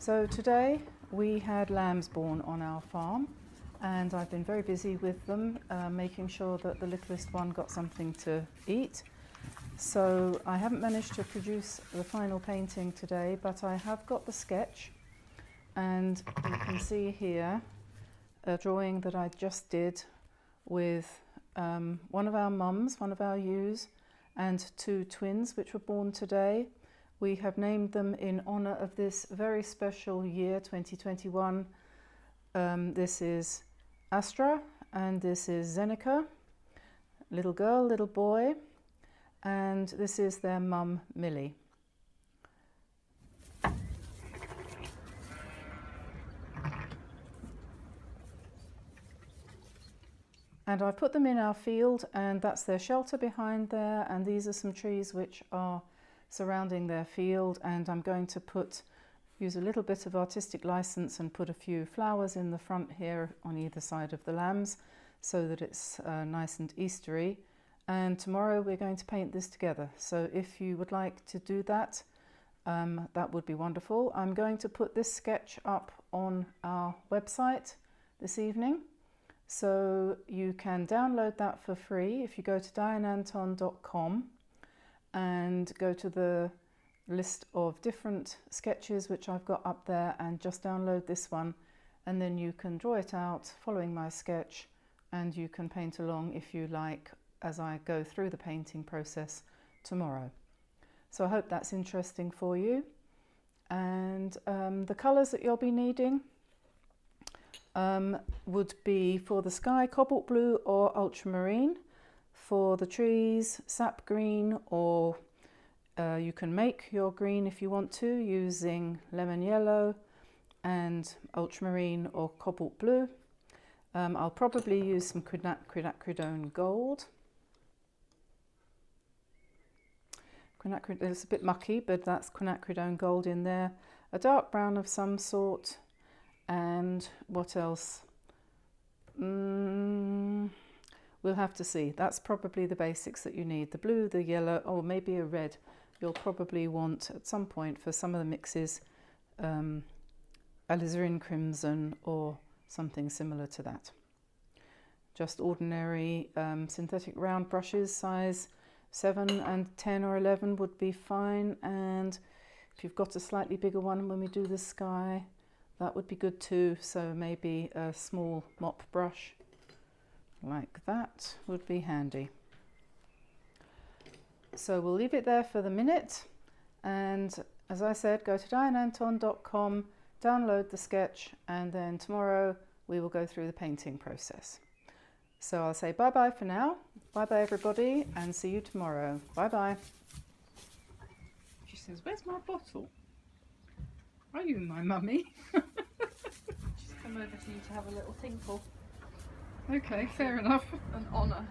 So today we had lambs born on our farm, and I've been very busy with them, making sure that the littlest one got something to eat. So I haven't managed to produce the final painting today, but I have got the sketch, and you can see here a drawing that I just did with one of our mums, one of our ewes, and two twins which were born today. We have named them in honour of this very special year, 2021. This is Astra and this is Zeneca, little girl, little boy, and this is their mum, Millie. And I've put them in our field, and that's their shelter behind there, and these are some trees which are surrounding their field, and I'm going to use a little bit of artistic license and put a few flowers in the front here on either side of the lambs so that it's nice and Eastery. And tomorrow we're going to paint this together, so if you would like to do that, that would be wonderful. I'm going to put this sketch up on our website this evening, so you can download that for free if you go to dianeantone.com and go to the list of different sketches which I've got up there, and just download this one, and then you can draw it out following my sketch, and you can paint along if you like as I go through the painting process tomorrow. So I hope that's interesting for you. And the colours that you'll be needing would be, for the sky, cobalt blue or ultramarine. For the trees, sap green, or you can make your green if you want to using lemon yellow and ultramarine or cobalt blue. I'll probably use some Quinacridone Gold. It's a bit mucky, but that's Quinacridone Gold in there. A dark brown of some sort, and what else? We'll have to see. That's probably the basics that you need. The blue, the yellow, or maybe a red. You'll probably want at some point for some of the mixes alizarin crimson or something similar to that. Just ordinary synthetic round brushes, size 7 and 10 or 11 would be fine. And if you've got a slightly bigger one when we do the sky, that would be good too. So maybe a small mop brush like that would be handy. So we'll leave it there for the minute, and as I said, go to dianeantone.com, download the sketch, and then tomorrow we will go through the painting process. So I'll say bye bye for now. Bye bye everybody, and see you tomorrow. Bye bye. She says, "Where's my bottle? Are you my mummy?" She's come over to you to have a little tinkle. Okay, fair enough. An honour.